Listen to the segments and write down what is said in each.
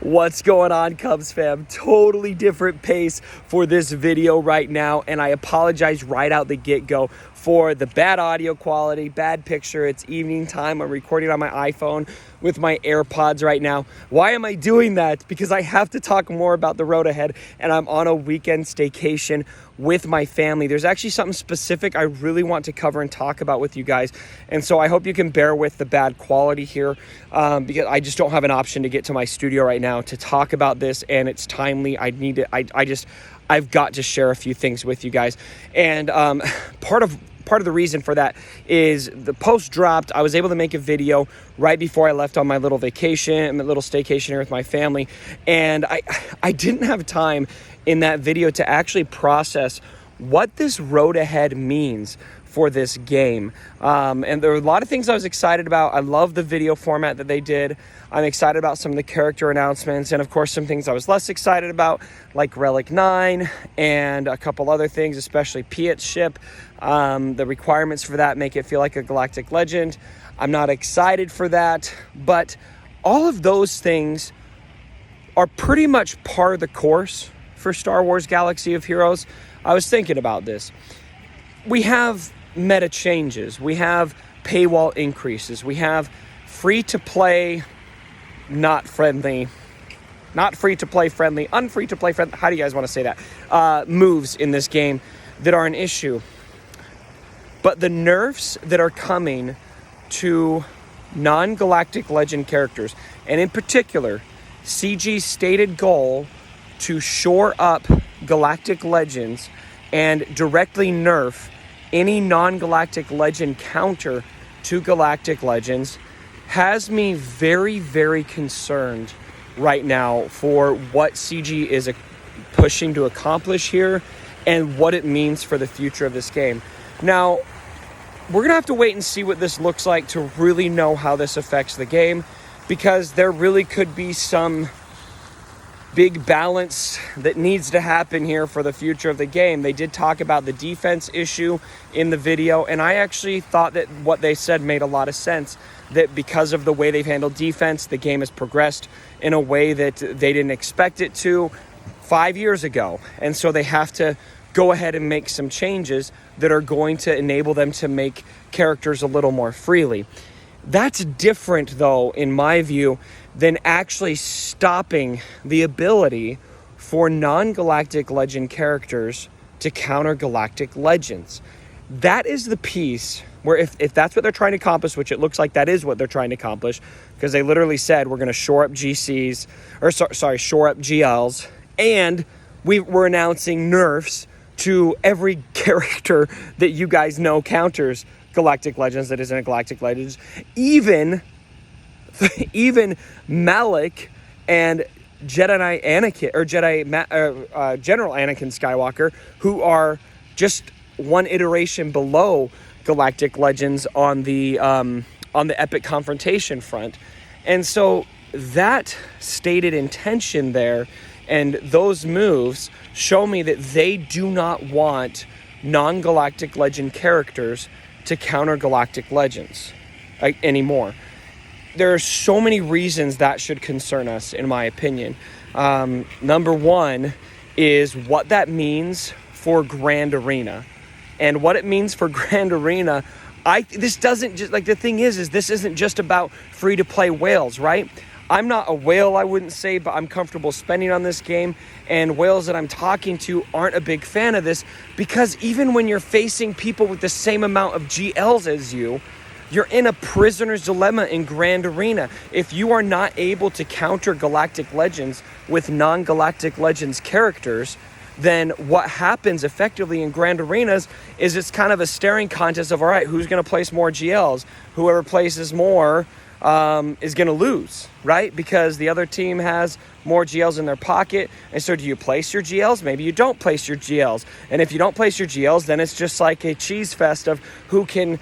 What's going on, Cubs fam? Totally different pace for this video right now, and I apologize right out the get-go for the bad audio quality, bad picture. It's evening time. I'm recording on my iPhone with my AirPods right now. Why am I doing that? Because I have to talk more about the road ahead, and I'm on a weekend staycation with my family. There's actually something specific I really want to cover and talk about with you guys, and so I hope you can bear with the bad quality here because I just don't have an option to get to my studio right now to talk about this, and it's timely. I've got to share a few things with you guys, and part of the reason for that is the post dropped. I was able to make a video right before I left on my little vacation, my little staycation here with my family, and I didn't have time in that video to actually process what this road ahead means for this game. And there were a lot of things I was excited about. I love the video format that they did. I'm excited about some of the character announcements, and of course some things I was less excited about, like Relic 9 and a couple other things, especially Piet's ship. The requirements for that make it feel like a galactic legend. I'm not excited for that, but all of those things are pretty much par the course for Star Wars Galaxy of Heroes. I was thinking about this. We have meta changes. We have paywall increases. We have free-to-play, not free-to-play friendly, unfree-to-play friendly, how do you guys want to say that, moves in this game that are an issue. But the nerfs that are coming to non-galactic legend characters, and in particular, CG's stated goal to shore up galactic legends and directly nerf any non-galactic legend counter to galactic legends, has me very, very concerned right now for what CG is pushing to accomplish here and what it means for the future of this game. Now, we're going to have to wait and see what this looks like to really know how this affects the game, because there really could be some big balance that needs to happen here for the future of the game. They did talk about the defense issue in the video, and I actually thought that what they said made a lot of sense, that because of the way they've handled defense, the game has progressed in a way that they didn't expect it to 5 years ago, and so they have to go ahead and make some changes that are going to enable them to make characters a little more freely. That's different, though, in my view, than actually stopping the ability for non-galactic legend characters to counter galactic legends. That is the piece where if that's what they're trying to accomplish, which it looks like that is what they're trying to accomplish, because they literally said we're going to shore up GCs, or shore up GLs, and we're announcing nerfs to every character that you guys know counters galactic legends that isn't a galactic legends, even Malik and General Anakin Skywalker, who are just one iteration below galactic legends on the epic confrontation front. And so that stated intention there and those moves show me that they do not want non-galactic legend characters to counter galactic legends anymore. There are so many reasons that should concern us, in my opinion. Number one is what that means for Grand Arena. And what it means for Grand Arena, this isn't just about free-to-play whales, right? I'm not a whale, I wouldn't say, but I'm comfortable spending on this game, and whales that I'm talking to aren't a big fan of this, because even when you're facing people with the same amount of GLs as you, you're in a prisoner's dilemma in Grand Arena. If you are not able to counter galactic legends with non-galactic legends characters, then what happens effectively in Grand Arenas is it's kind of a staring contest of, all right, who's going to place more GLs? Whoever places more is going to lose, right? Because the other team has more GLs in their pocket. And so do you place your GLs? Maybe you don't place your GLs. And if you don't place your GLs, then it's just like a cheese fest of who can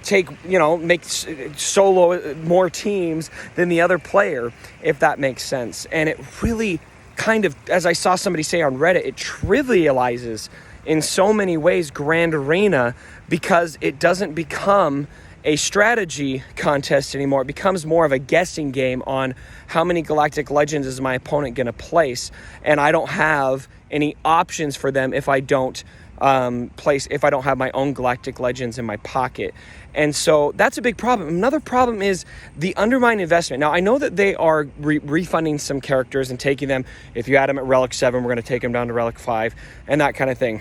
make solo more teams than the other player, if that makes sense. And it really kind of, as I saw somebody say on Reddit, it trivializes in so many ways Grand Arena, because it doesn't become a strategy contest anymore. It becomes more of a guessing game on how many Galactic Legends is my opponent going to place, and I don't have any options for them if I don't if I don't have my own Galactic Legends in my pocket. And so that's a big problem. Another problem is the undermined investment. Now, I know that they are refunding some characters and taking them, if you add them at Relic 7, we're going to take them down to Relic 5 and that kind of thing.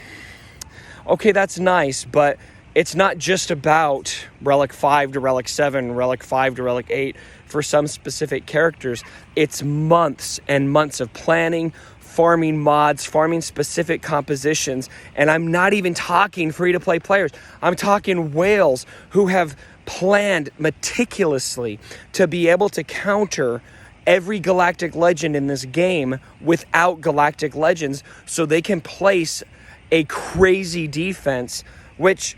Okay, that's nice, but it's not just about Relic 5 to Relic 7, Relic 5 to Relic 8 for some specific characters. It's months and months of planning, farming mods, farming specific compositions, and I'm not even talking free-to-play players. I'm talking whales who have planned meticulously to be able to counter every Galactic Legend in this game without Galactic Legends so they can place a crazy defense, which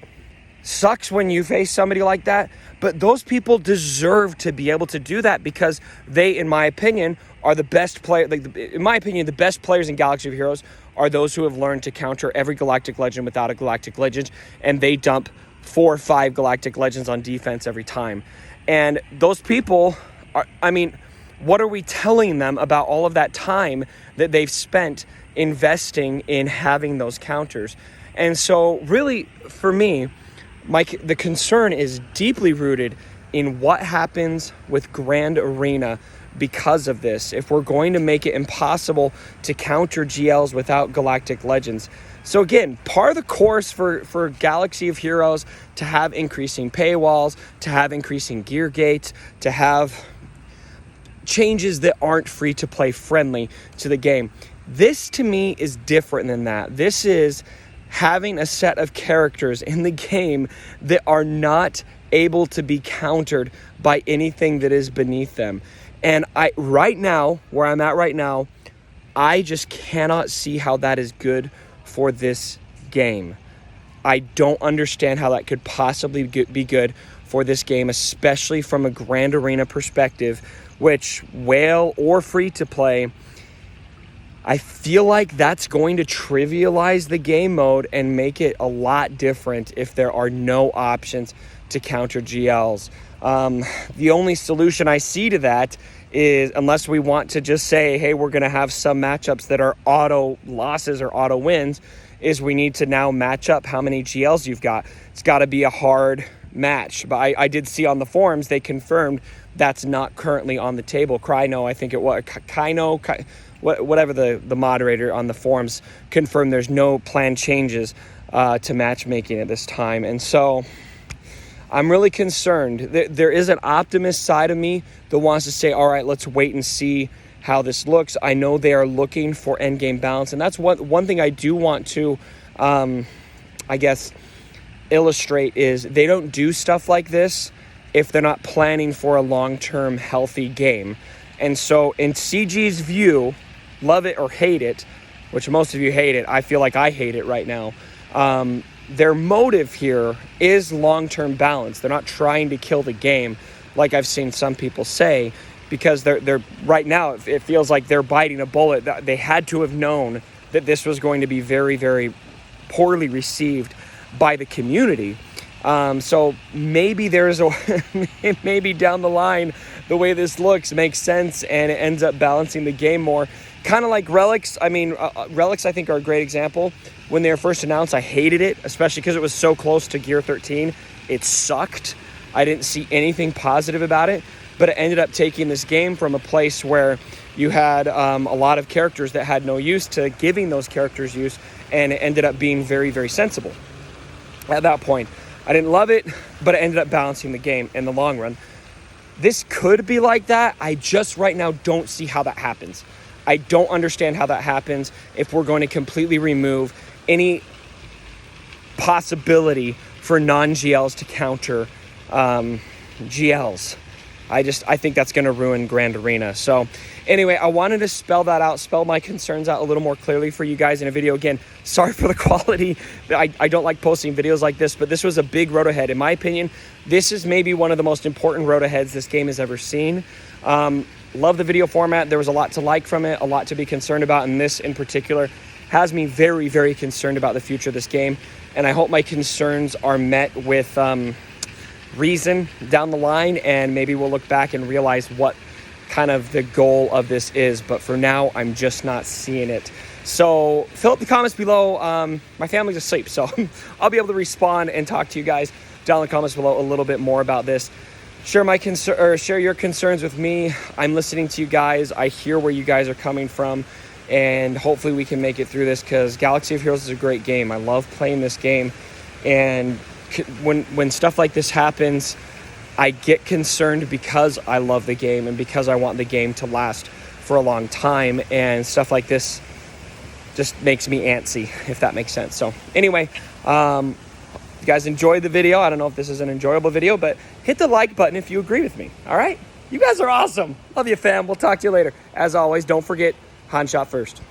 sucks when you face somebody like that, but those people deserve to be able to do that because they, in my opinion, are the best player. In my opinion, the best players in Galaxy of Heroes are those who have learned to counter every Galactic Legend without a Galactic Legend, and they dump 4 or 5 Galactic Legends on defense every time. And those people are, I mean, what are we telling them about all of that time that they've spent investing in having those counters? And so really, for me, the concern is deeply rooted in what happens with Grand Arena because of this. If we're going to make it impossible to counter GLs without Galactic Legends. So again, part of the course for Galaxy of Heroes to have increasing paywalls, to have increasing gear gates, to have changes that aren't free to play friendly to the game. This to me is different than that. This is having a set of characters in the game that are not able to be countered by anything that is beneath them. And right now, where I'm at right now, I just cannot see how that is good for this game. I don't understand how that could possibly be good for this game, especially from a Grand Arena perspective, which whale or free to play, I feel like that's going to trivialize the game mode and make it a lot different if there are no options to counter GLs. The only solution I see to that is, unless we want to just say, hey, we're going to have some matchups that are auto losses or auto wins, is we need to now match up how many GLs you've got. It's got to be a hard match. But I did see on the forums, they confirmed that's not currently on the table. Kryno, I think it was, whatever the moderator on the forums confirmed there's no planned changes to matchmaking at this time. And so I'm really concerned. There is an optimist side of me that wants to say, all right, let's wait and see how this looks. I know they are looking for endgame balance. And that's one thing I do want to, I guess, illustrate is they don't do stuff like this if they're not planning for a long-term healthy game. And so in CG's view, love it or hate it, which most of you hate it, I feel like I hate it right now, their motive here is long-term balance. They're not trying to kill the game like I've seen some people say, because they're right now it feels like they're biting a bullet. They had to have known that this was going to be very, very poorly received by the community. So maybe there's maybe down the line, the way this looks makes sense and it ends up balancing the game more. Kind of like Relics. I mean, Relics I think are a great example. When they were first announced, I hated it, especially because it was so close to Gear 13. It sucked. I didn't see anything positive about it, but it ended up taking this game from a place where you had a lot of characters that had no use to giving those characters use, and it ended up being very, very sensible at that point. I didn't love it, but it ended up balancing the game in the long run. This could be like that. I just right now don't see how that happens. I don't understand how that happens if we're going to completely remove any possibility for non-GLs to counter GLs. I think that's going to ruin Grand Arena. So anyway, I wanted to spell my concerns out a little more clearly for you guys in a video. Again, sorry for the quality. I don't like posting videos like this, but this was a big road ahead. In my opinion, this is maybe one of the most important road aheads this game has ever seen. Love the video format. There was a lot to like from it, a lot to be concerned about, and this in particular has me very, very concerned about the future of this game. And I hope my concerns are met with reason down the line, and maybe we'll look back and realize what kind of the goal of this is. But for now, I'm just not seeing it. So fill up the comments below. My family's asleep, so I'll be able to respond and talk to you guys down in the comments below a little bit more about this. Share your concerns with me. I'm listening to you guys. I hear where you guys are coming from, and hopefully we can make it through this, because Galaxy of Heroes is a great game. I love playing this game, and when stuff like this happens, I get concerned because I love the game and because I want the game to last for a long time, and stuff like this just makes me antsy, if that makes sense. So anyway, you guys enjoyed the video. I don't know if this is an enjoyable video, but hit the like button if you agree with me. All right? You guys are awesome. Love you, fam. We'll talk to you later. As always, don't forget, Han shot first.